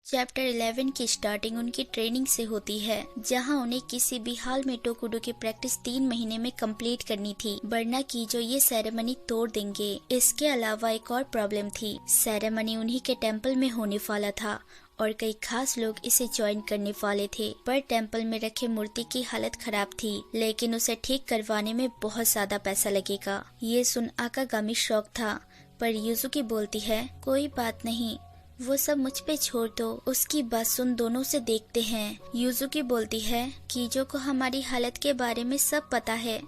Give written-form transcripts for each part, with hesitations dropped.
Chapter 11 की starting उनकी training से होती है, जहां उन्हें किसी भी हाल में टोकुडो की प्रैक्टिस 3 महीने में कंप्लीट करनी थी, वरना की जो ये सेरेमनी तोड़ देंगे। इसके अलावा एक और प्रॉब्लम थी, सेरेमनी उन्हीं के टेम्पल में होने वाला था और कई खास लोग इसे ज्वाइन करने वाले थे, पर टेम्पल में रखे मूर्ति की हालत खराब थी, लेकिन उसे ठीक करवाने में बहुत ज्यादा पैसा लगेगा। ये सुन आकागामी शॉक था, पर यूजुकी बोलती है कोई बात नहीं, वो सब मुझ पे छोड़ दो। उसकी बात सुन दोनों से देखते हैं। यूजुकी बोलती है कीजो को हमारी हालत के बारे में सब पता है,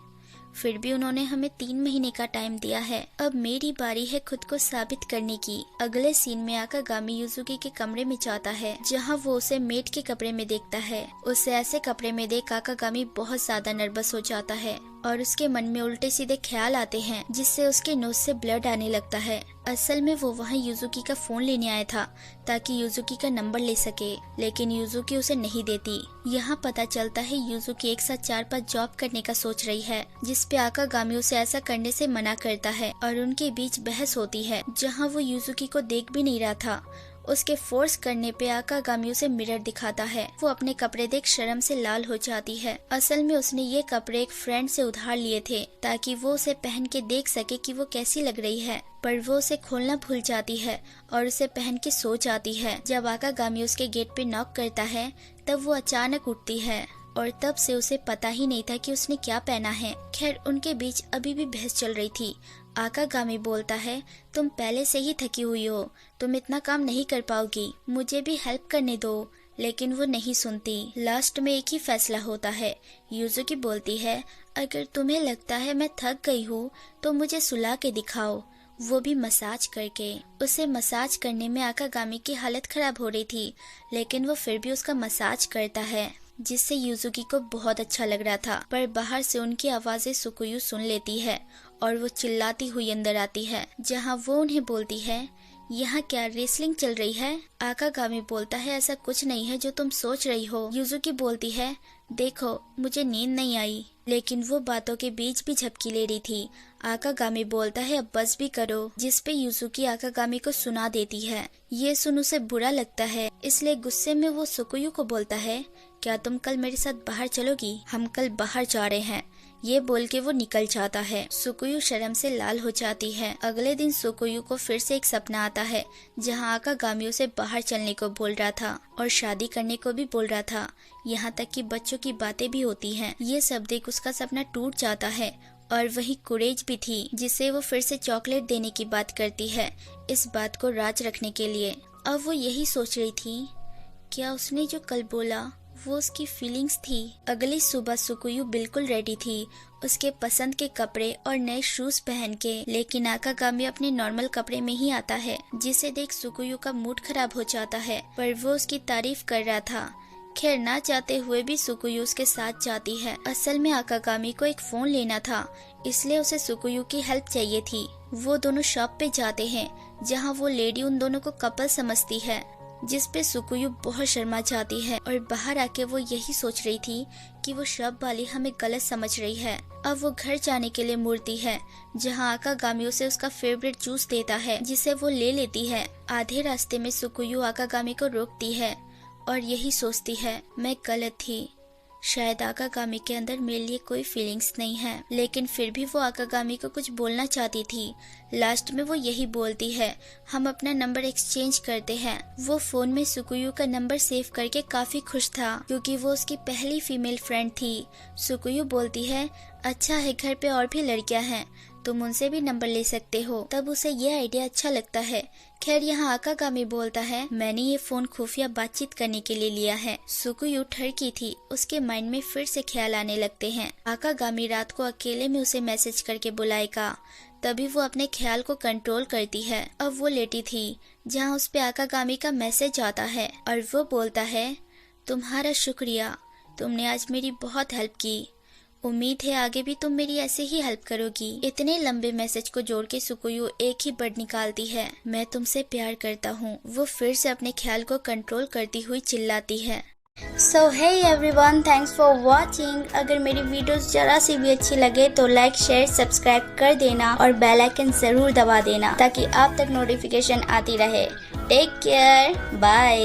फिर भी उन्होंने हमें 3 महीने का टाइम दिया है। अब मेरी बारी है खुद को साबित करने की। अगले सीन में आकागामी यूजुकी के कमरे में जाता है, जहां वो उसे मेड के कपड़े में देखता है। उसे ऐसे कपड़े में देख आकागामी बहुत ज्यादा नर्वस हो जाता है और उसके मन में उल्टे सीधे ख्याल आते हैं, जिससे उसके नोज से ब्लड आने लगता है। असल में वो वहाँ यूजुकी का फोन लेने आया था ताकि यूजुकी का नंबर ले सके, लेकिन यूजुकी उसे नहीं देती। यहाँ पता चलता है यूजुकी एक साथ 4-5 जॉब करने का सोच रही है, जिस पे आकागामी उसे ऐसा करने से मना करता है और उनके बीच बहस होती है, जहाँ वो यूजुकी को देख भी नहीं रहा था। उसके फोर्स करने पे आकागामी उसे मिरर दिखाता है। वो अपने कपड़े देख शर्म से लाल हो जाती है। असल में उसने ये कपड़े एक फ्रेंड से उधार लिए थे ताकि वो उसे पहन के देख सके कि वो कैसी लग रही है, पर वो उसे खोलना भूल जाती है और उसे पहन के सो जाती है। जब आकागामी उसके गेट पे नॉक करता है, तब वो अचानक उठती है और तब से उसे पता ही नहीं था कि उसने क्या पहना है। खैर, उनके बीच अभी भी बहस चल रही थी। आकागामी बोलता है तुम पहले से ही थकी हुई हो, तुम इतना काम नहीं कर पाओगी, मुझे भी हेल्प करने दो, लेकिन वो नहीं सुनती। लास्ट में एक ही फैसला होता है। यूजुकी बोलती है अगर तुम्हें लगता है मैं थक गई हूँ तो मुझे सुला के दिखाओ, वो भी मसाज करके। उसे मसाज करने में आकागामी की हालत खराब हो रही थी, लेकिन वो फिर भी उसका मसाज करता है, जिससे यूजुकी को बहुत अच्छा लग रहा था। पर बाहर से उनकी आवाजें सुकुयु सुन लेती है और वो चिल्लाती हुई अंदर आती है, जहां वो उन्हें बोलती है यहाँ क्या रेसलिंग चल रही है? आकागामी बोलता है ऐसा कुछ नहीं है जो तुम सोच रही हो। यूजुकी बोलती है देखो मुझे नींद नहीं आई, लेकिन वो बातों के बीच भी झपकी ले रही थी। आकागामी बोलता है अब बस भी करो, जिसपे यूजुकी आकागामी को सुना देती है। ये सुन उसे बुरा लगता है, इसलिए गुस्से में वो सुकुयु को बोलता है क्या तुम कल मेरे साथ बाहर चलोगी? हम कल बाहर जा रहे हैं। ये बोल के वो निकल जाता है। सुकुयु शर्म से लाल हो जाती है। अगले दिन सुकुयु को फिर से एक सपना आता है, जहां आकागामी उसे बाहर चलने को बोल रहा था और शादी करने को भी बोल रहा था, यहाँ तक कि बच्चों की बातें भी होती हैं। ये सब देख उसका सपना टूट जाता है और वही कुरेज भी थी, जिसे वो फिर से चॉकलेट देने की बात करती है, इस बात को राज रखने के लिए। अब वो यही सोच रही थी क्या उसने जो कल बोला वो उसकी फीलिंग्स थी। अगली सुबह सुकुयु बिल्कुल रेडी थी, उसके पसंद के कपड़े और नए शूज पहन के, लेकिन आकागामी अपने नॉर्मल कपड़े में ही आता है, जिसे देख सुकुयु का मूड खराब हो जाता है, पर वो उसकी तारीफ कर रहा था। खैर, ना चाहते हुए भी सुकुयु उसके साथ जाती है। असल में आकागामी को एक फोन लेना था, इसलिए उसे सुकुयु की हेल्प चाहिए थी। वो दोनों शॉप पे जाते हैं, जहाँ वो लेडी उन दोनों को कपल समझती है, जिस पे सुकुयु बहुत शर्मा जाती है और बाहर आके वो यही सोच रही थी कि वो शॉप वाली हमें गलत समझ रही है। अब वो घर जाने के लिए मुड़ती है, जहां आकागामी उसे उसका फेवरेट जूस देता है, जिसे वो ले लेती है। आधे रास्ते में सुकुयु आकागामी को रोकती है और यही सोचती है मैं गलत थी, शायद आकागामी के अंदर मेरे लिए कोई फीलिंग्स नहीं है, लेकिन फिर भी वो आकागामी को कुछ बोलना चाहती थी। लास्ट में वो यही बोलती है हम अपना नंबर एक्सचेंज करते हैं। वो फोन में सुकुयु का नंबर सेव करके काफी खुश था, क्योंकि वो उसकी पहली फीमेल फ्रेंड थी। सुकुयु बोलती है अच्छा है, घर पे और भी लड़कियां हैं, तुम उनसे भी नंबर ले सकते हो। तब उसे ये आइडिया अच्छा लगता है। खैर, यहाँ आकागामी बोलता है मैंने ये फोन खुफिया बातचीत करने के लिए लिया है। सुकुयु ठरकी थी, उसके माइंड में फिर से ख्याल आने लगते हैं। आकागामी रात को अकेले में उसे मैसेज करके बुलाएगा, तभी वो अपने ख्याल को कंट्रोल करती है। अब वो लेटी थी, जहाँ उस पे आकागामी का मैसेज आता है और वो बोलता है तुम्हारा शुक्रिया, तुमने आज मेरी बहुत हेल्प की, उम्मीद है आगे भी तुम मेरी ऐसे ही हेल्प करोगी। इतने लंबे मैसेज को जोड़ के सुकुयु एक ही वर्ड निकालती है मैं तुमसे प्यार करता हूँ। वो फिर से अपने ख्याल को कंट्रोल करती हुई चिल्लाती है so hey everyone, thanks for watching. अगर मेरी वीडियोस जरा सी भी अच्छी लगे तो लाइक शेयर सब्सक्राइब कर देना और बेल आइकन जरूर दबा देना, ताकि आप तक नोटिफिकेशन आती रहे। Take care, bye.